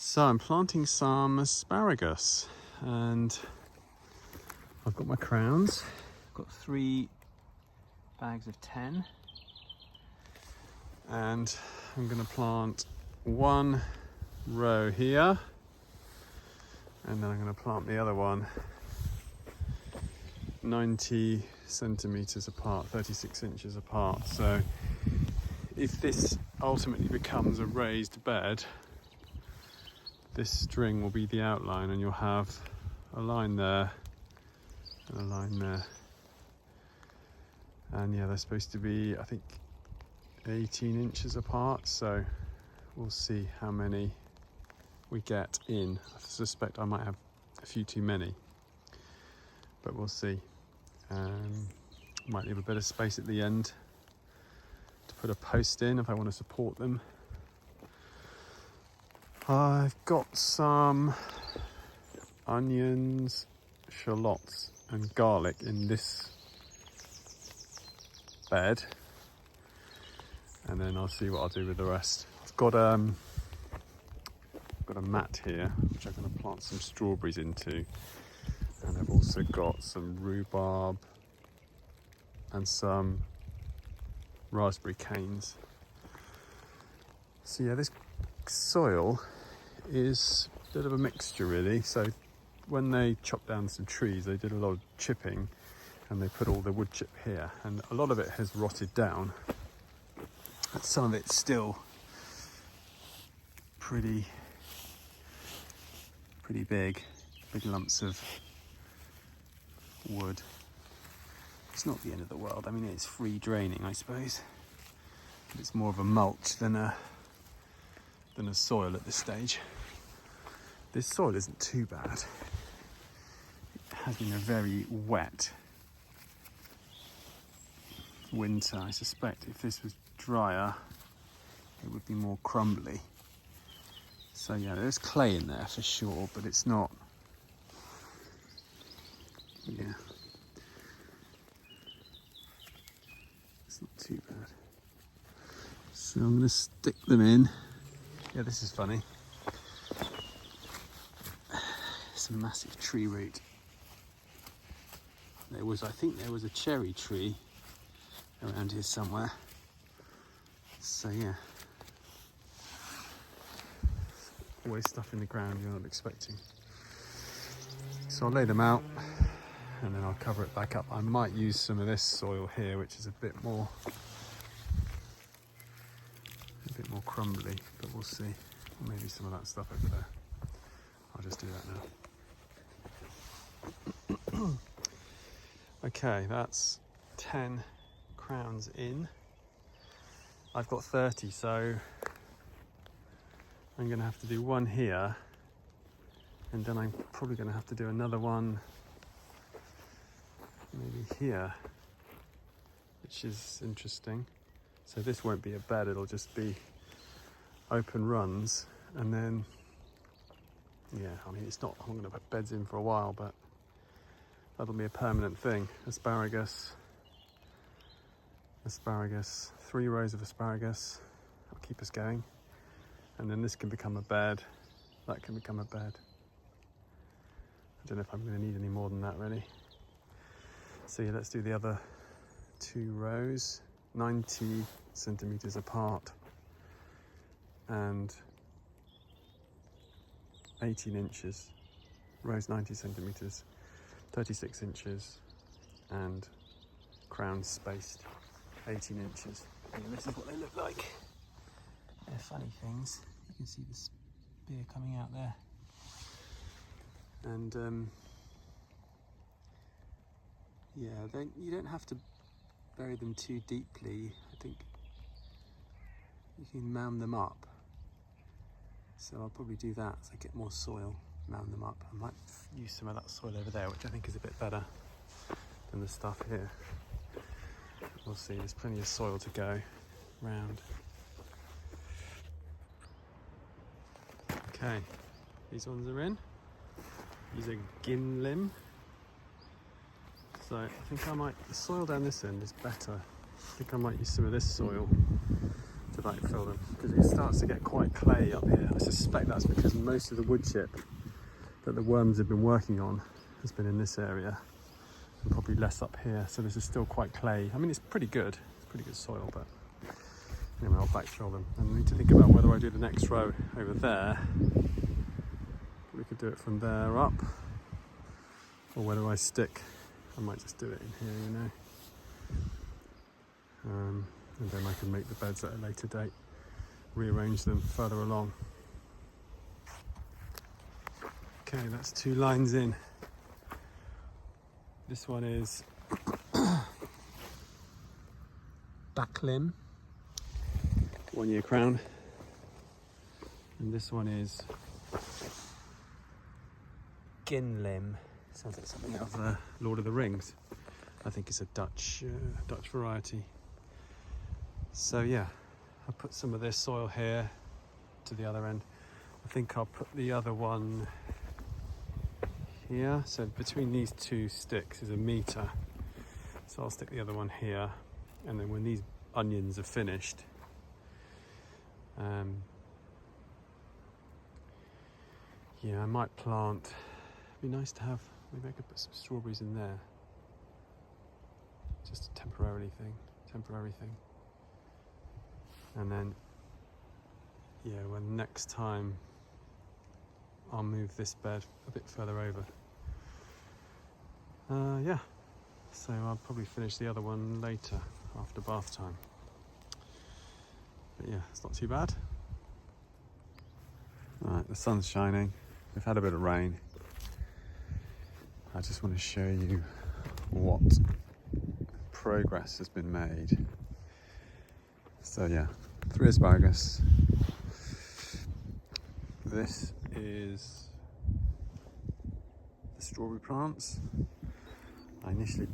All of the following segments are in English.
So I'm planting some asparagus and I've got my crowns. I've got 3 bags of 10 and I'm going to plant 1 row here and then I'm going to plant the other one 90 centimeters apart, 36 inches apart. So if this ultimately becomes a raised bed, this string will be the outline and you'll have a line there and a line there. And yeah, they're supposed to be, I think, 18 inches apart. So we'll see how many we get in. I suspect I might have a few too many, but we'll see. Might leave a bit of space at the end to put a post in if I want to support them. I've got some onions, shallots and garlic in this bed, and then I'll see what I'll do with the rest. I've got a mat here which I'm going to plant some strawberries into, and I've also got some rhubarb and some raspberry canes. So yeah, this soil is a bit of a mixture really. So when they chopped down some trees, they did a lot of chipping and they put all the wood chip here, and a lot of it has rotted down, but some of it's still pretty big lumps of wood. It's not the end of the world. I mean, it's free draining, I suppose. It's more of a mulch than a soil at this stage. This soil isn't too bad. It has been a very wet winter. I suspect if this was drier, it would be more crumbly. So yeah, there's clay in there for sure, but it's not, yeah, it's not too bad. So I'm going to stick them in. Yeah, this is funny. It's a massive tree root. I think there was a cherry tree around here somewhere. So yeah, always stuff in the ground you're not expecting. So I'll lay them out and then I'll cover it back up. I might use some of this soil here, which is a bit more crumbly, but we'll see. Or maybe some of that stuff over there. I'll just do that now. Okay, that's 10 crowns in. I've got 30, so I'm going to have to do one here, and then I'm probably going to have to do another one maybe here, which is interesting. So this won't be a bed, it'll just be open runs, and then yeah, I mean, it's not, I'm going to put beds in for a while, but that'll be a permanent thing. Asparagus, 3 rows of asparagus, that'll keep us going, and then this can become a bed, that can become a bed. I don't know if I'm going to need any more than that really. So yeah, let's do the other 2 rows, 90 centimeters apart and 18 inches, rows 90 centimeters, 36 inches, and crowns spaced 18 inches. And this is what they look like. They're funny things. You can see the spear coming out there. And yeah, you don't have to bury them too deeply. I think you can mound them up. So I'll probably do that as I get more soil, mound them up. I might use some of that soil over there, which I think is a bit better than the stuff here. We'll see, there's plenty of soil to go round. Okay, these ones are in. These are gimlim. So I think the soil down this end is better. I think I might use some of this soil to to backfill them because it starts to get quite clay up here. I suspect that's because most of the wood chip that the worms have been working on has been in this area and probably less up here. So this is still quite clay. I mean, it's pretty good. It's pretty good soil, but anyway, I'll backfill them. And I need to think about whether I do the next row over there. We could do it from there up, or whether I might just do it in here, you know. And then I can make the beds at a later date, rearrange them further along. Okay, that's 2 lines in. This one is back limb, 1 year crown, and this one is gin limb. Sounds like something out of Lord of the Rings. I think it's a Dutch variety. So yeah, I'll put some of this soil here to the other end. I think I'll put the other one here. So between these 2 sticks is 1 meter. So I'll stick the other one here. And then when these onions are finished, yeah, I might plant. It'd be nice to have, maybe I could put some strawberries in there. Just a temporary thing. And then, yeah, when next time I'll move this bed a bit further over. Yeah, so I'll probably finish the other one later after bath time. But yeah, it's not too bad. Alright, the sun's shining. We've had a bit of rain. I just want to show you what progress has been made. So yeah, 3 asparagus. This is the strawberry plants. I initially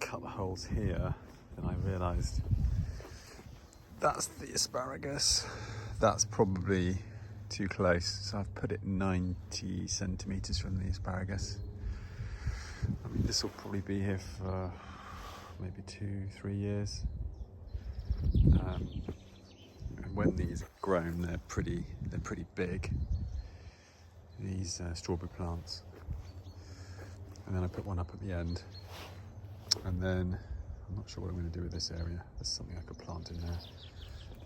cut the holes here, then I realised that's the asparagus. That's probably too close, so I've put it 90 centimetres from the asparagus. I mean, this will probably be here for maybe 2-3 years. And when these are grown, they're pretty big. These strawberry plants. And then I put one up at the end. And then I'm not sure what I'm going to do with this area. There's something I could plant in there.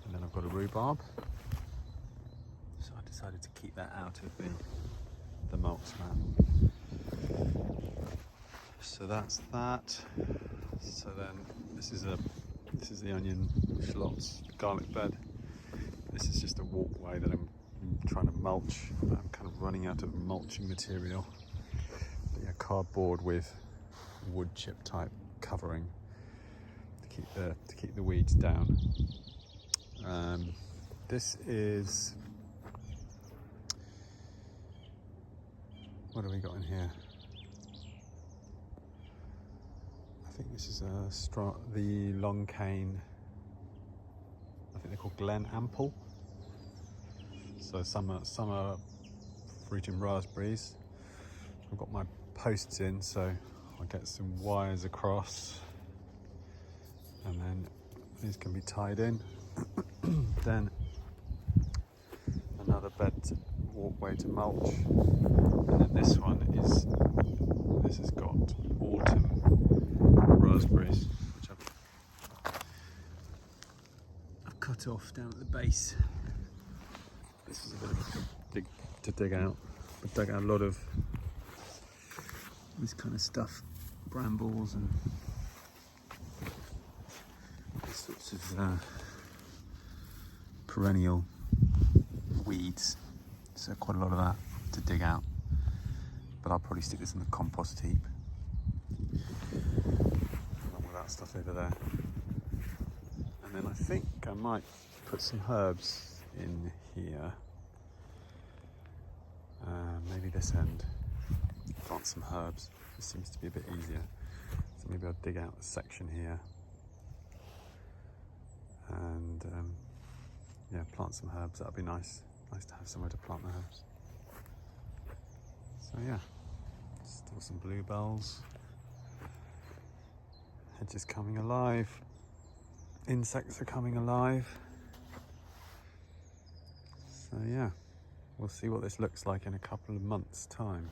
And then I've got a rhubarb. So I decided to keep that out of the mulch mat. So that's that. So then this is the onion, shallots, garlic bed. This is just a walkway that I'm trying to mulch. I'm kind of running out of mulching material. But yeah, cardboard with wood chip type covering to keep the weeds down. This is, what have we got in here? I think this is the long cane. I think they're called Glen Ample. So some are fruiting raspberries. I've got my posts in, so I'll get some wires across, and then these can be tied in. Then another bed walkway to mulch, and then this has got autumn raspberries, which I've cut off down at the base. This is a bit of a dig out. I've dug out a lot of this kind of stuff, brambles and all sorts of perennial weeds. So quite a lot of that to dig out. But I'll probably stick this in the compost heap, along with that stuff over there. And then I think I might put some herbs in here. Maybe this end, plant some herbs. This seems to be a bit easier. So maybe I'll dig out a section here and yeah, plant some herbs. That'd be nice. Nice to have somewhere to plant the herbs. So yeah, still some bluebells. Hedges coming alive. Insects are coming alive. So yeah, we'll see what this looks like in a couple of months' time.